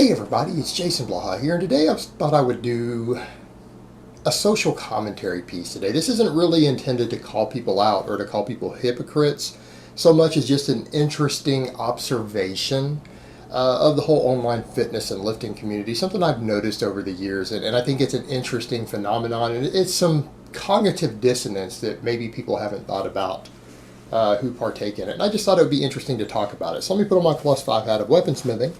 Hey everybody, it's Jason Blaha here, and today I thought I would do a social commentary piece today. This isn't really intended to call people out or to call people hypocrites so much as just an interesting observation of the whole online fitness and lifting community, something I've noticed over the years, and I think it's an interesting phenomenon, and it's some cognitive dissonance that maybe people haven't thought about who partake in it. And I just thought it would be interesting to talk about it. So let me put on my +5 hat of weaponsmithing,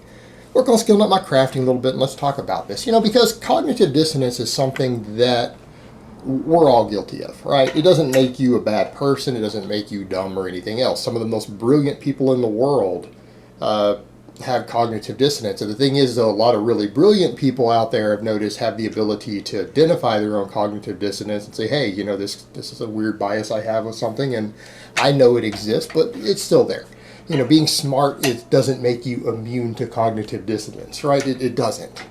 work on skilling up my crafting a little bit, and let's talk about this. Because cognitive dissonance is something that we're all guilty of, right? It doesn't make you a bad person. It doesn't make you dumb or anything else. Some of the most brilliant people in the world have cognitive dissonance. And the thing is, though, a lot of really brilliant people out there, I've noticed, have the ability to identify their own cognitive dissonance and say, hey, this is a weird bias I have with something, and I know it exists, but it's still there. Being smart, it doesn't make you immune to cognitive dissonance, right? It doesn't.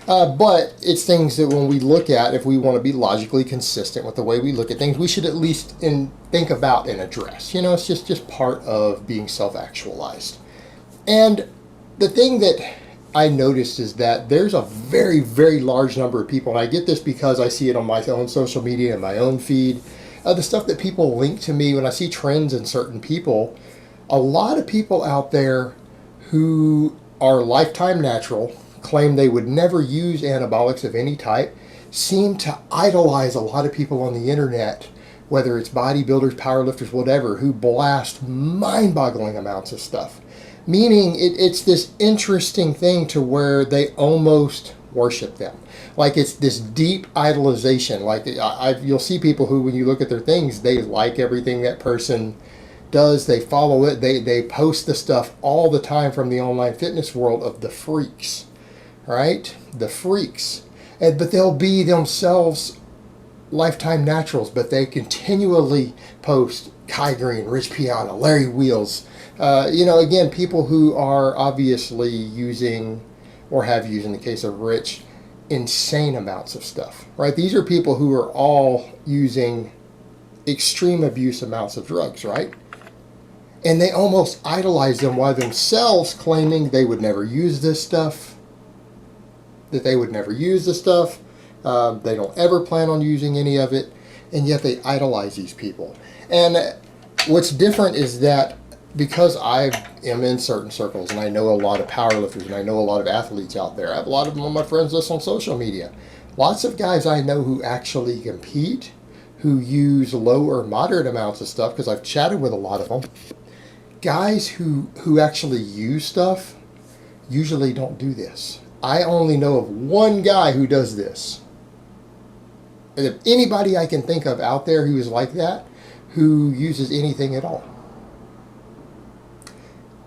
But it's things that when we look at, if we want to be logically consistent with the way we look at things, we should at least think about and address. It's just part of being self-actualized. And the thing that I noticed is that there's a very, very large number of people, and I get this because I see it on my own social media and my own feed, the stuff that people link to me when I see trends in certain people. A lot of people out there who are lifetime natural, claim they would never use anabolics of any type, seem to idolize a lot of people on the internet, whether it's bodybuilders, powerlifters, whatever, who blast mind-boggling amounts of stuff. Meaning it's this interesting thing to where they almost worship them. Like it's this deep idolization. Like you'll see people who, when you look at their things, they like everything that person does, they follow it, they post the stuff all the time from the online fitness world of the freaks, right? The freaks. But they'll be themselves lifetime naturals, but they continually post Kai Green, Rich Piana, Larry Wheels, again, people who are obviously using, or have used in the case of Rich, insane amounts of stuff, right? These are people who are all using extreme abuse amounts of drugs, right? And they almost idolize them while themselves claiming they would never use this stuff, they don't ever plan on using any of it, and yet they idolize these people. And what's different is that because I am in certain circles, and I know a lot of powerlifters, and I know a lot of athletes out there, I have a lot of them on my friends list on social media. Lots of guys I know who actually compete, who use low or moderate amounts of stuff, because I've chatted with a lot of them. Guys who actually use stuff usually don't do this. I only know of one guy who does this. And if anybody I can think of out there who is like that, who uses anything at all.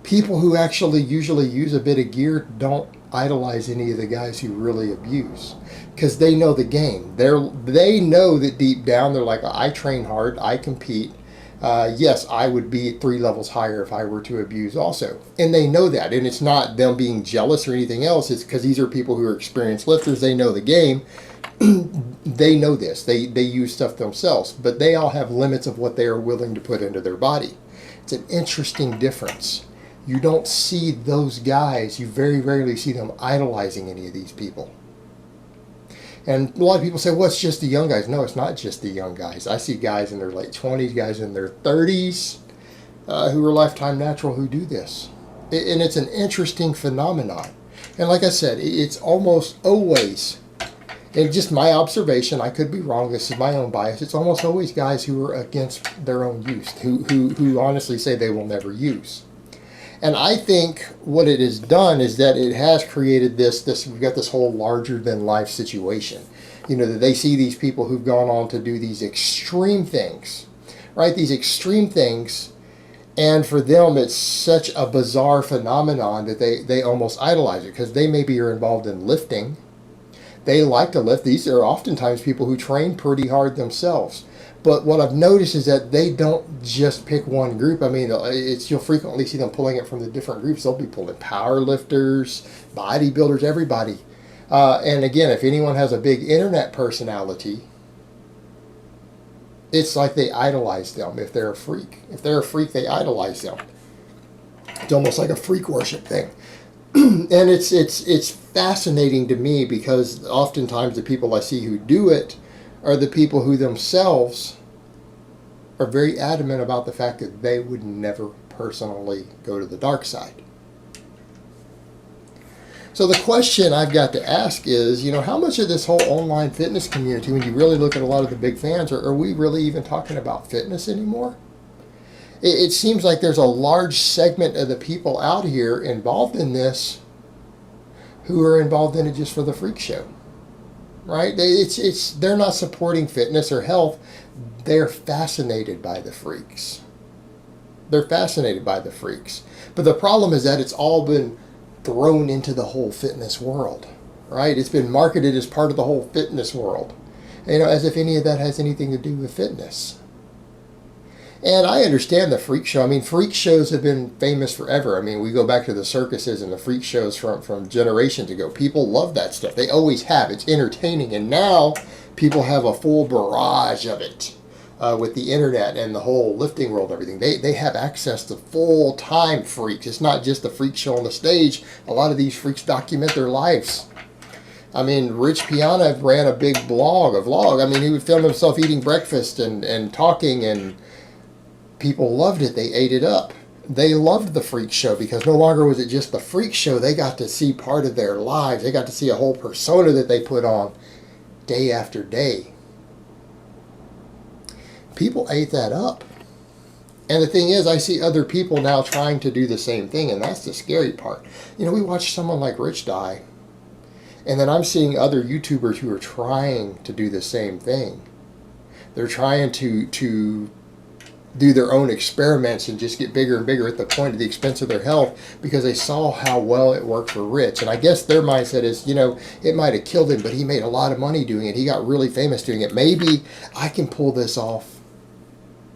People who actually usually use a bit of gear don't idolize any of the guys who really abuse, because they know the game. They know that deep down they're like, I train hard, I compete. Yes, I would be 3 levels higher if I were to abuse also. And they know that. And it's not them being jealous or anything else. It's because these are people who are experienced lifters. They know the game. They know this. They use stuff themselves. But they all have limits of what they are willing to put into their body. It's an interesting difference. You don't see those guys. You very rarely see them idolizing any of these people. And a lot of people say, well, it's just the young guys. No, it's not just the young guys. I see guys in their late 20s, guys in their 30s who are lifetime natural who do this. And it's an interesting phenomenon. And like I said, it's almost always, and just my observation, I could be wrong, this is my own bias, it's almost always guys who are against their own use, who honestly say they will never use. And I think what it has done is that it has created this we've got this whole larger than life situation. That they see these people who've gone on to do these extreme things, right? These extreme things, and for them it's such a bizarre phenomenon that they almost idolize it, because they maybe are involved in lifting. They like to lift. These are oftentimes people who train pretty hard themselves. But what I've noticed is that they don't just pick one group. I mean, you'll frequently see them pulling it from the different groups. They'll be pulling powerlifters, bodybuilders, everybody. And again, if anyone has a big internet personality, it's like they idolize them if they're a freak. If they're a freak, they idolize them. It's almost like a freak worship thing. And it's fascinating to me because oftentimes the people I see who do it are the people who themselves are very adamant about the fact that they would never personally go to the dark side. So the question I've got to ask is, how much of this whole online fitness community, when you really look at a lot of the big fans, are we really even talking about fitness anymore? It seems like there's a large segment of the people out here involved in this who are involved in it just for the freak show, right? They're not supporting fitness or health. They're fascinated by the freaks. They're fascinated by the freaks. But the problem is that it's all been thrown into the whole fitness world, right? It's been marketed as part of the whole fitness world, as if any of that has anything to do with fitness. And I understand the freak show. I mean, freak shows have been famous forever. I mean, we go back to the circuses and the freak shows from generations ago. People love that stuff. They always have. It's entertaining. And now people have a full barrage of it with the internet and the whole lifting world and everything. They have access to full-time freaks. It's not just the freak show on the stage. A lot of these freaks document their lives. I mean, Rich Piana ran a big vlog. I mean, he would film himself eating breakfast and talking, and people loved it. They ate it up. They loved the freak show because no longer was it just the freak show. They got to see part of their lives. They got to see a whole persona that they put on day after day. People ate that up. And the thing is, I see other people now trying to do the same thing, and that's the scary part. We watch someone like Rich die, and then I'm seeing other YouTubers who are trying to do the same thing. They're trying to do their own experiments and just get bigger and bigger at the point of the expense of their health because they saw how well it worked for Rich. And I guess their mindset is, it might have killed him, but he made a lot of money doing it. He got really famous doing it. Maybe I can pull this off.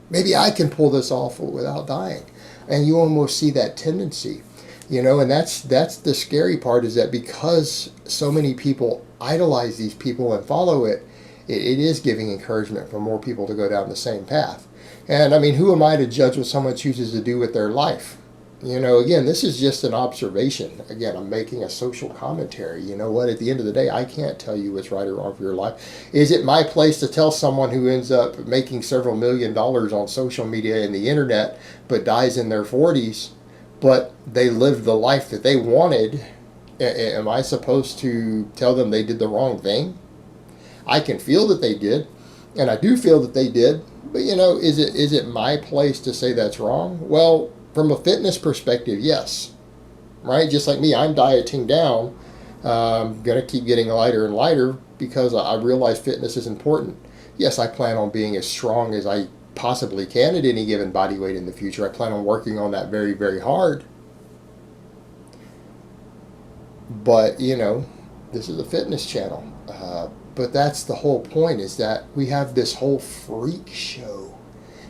Maybe I can pull this off without dying. And you almost see that tendency, and that's the scary part, is that because so many people idolize these people and follow it, it is giving encouragement for more people to go down the same path. And I mean, who am I to judge what someone chooses to do with their life? Again, this is just an observation. Again, I'm making a social commentary. You know what? At the end of the day, I can't tell you what's right or wrong for your life. Is it my place to tell someone who ends up making several $1 million on social media and the internet, but dies in their 40s, but they lived the life that they wanted? Am I supposed to tell them they did the wrong thing? I can feel that they did, and I do feel that they did. But is it my place to say that's wrong? Well, from a fitness perspective, yes. Right? Just like me, I'm dieting down. I'm going to keep getting lighter and lighter because I realize fitness is important. Yes, I plan on being as strong as I possibly can at any given body weight in the future. I plan on working on that very, very hard. But, this is a fitness channel. But that's the whole point, is that we have this whole freak show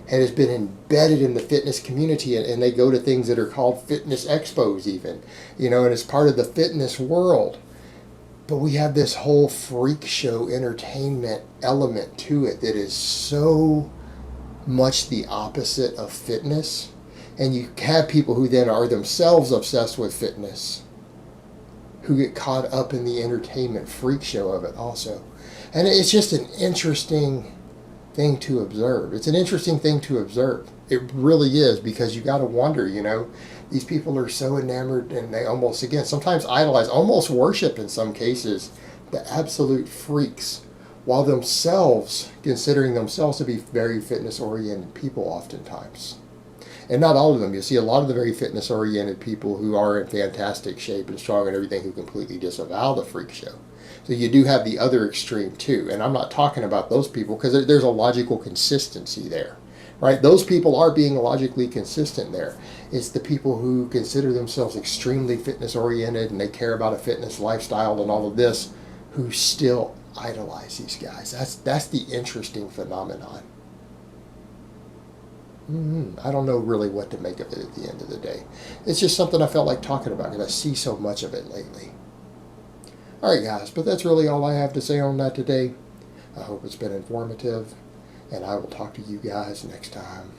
and has been embedded in the fitness community, and they go to things that are called fitness expos even, and it's part of the fitness world. But we have this whole freak show entertainment element to it that is so much the opposite of fitness. And you have people who then are themselves obsessed with fitness, who get caught up in the entertainment freak show of it also. And it's just an interesting thing to observe. It's an interesting thing to observe. It really is, because you got to wonder, these people are so enamored, and they almost, again, sometimes idolize, almost worship in some cases, the absolute freaks, while themselves considering themselves to be very fitness-oriented people oftentimes. And not all of them. You see a lot of the very fitness-oriented people who are in fantastic shape and strong and everything who completely disavow the freak show. So you do have the other extreme too. And I'm not talking about those people because there's a logical consistency there, right? Those people are being logically consistent there. It's the people who consider themselves extremely fitness-oriented and they care about a fitness lifestyle and all of this, who still idolize these guys. That's the interesting phenomenon. I don't know really what to make of it at the end of the day. It's just something I felt like talking about because I see so much of it lately. Alright guys, but that's really all I have to say on that today. I hope it's been informative, and I will talk to you guys next time.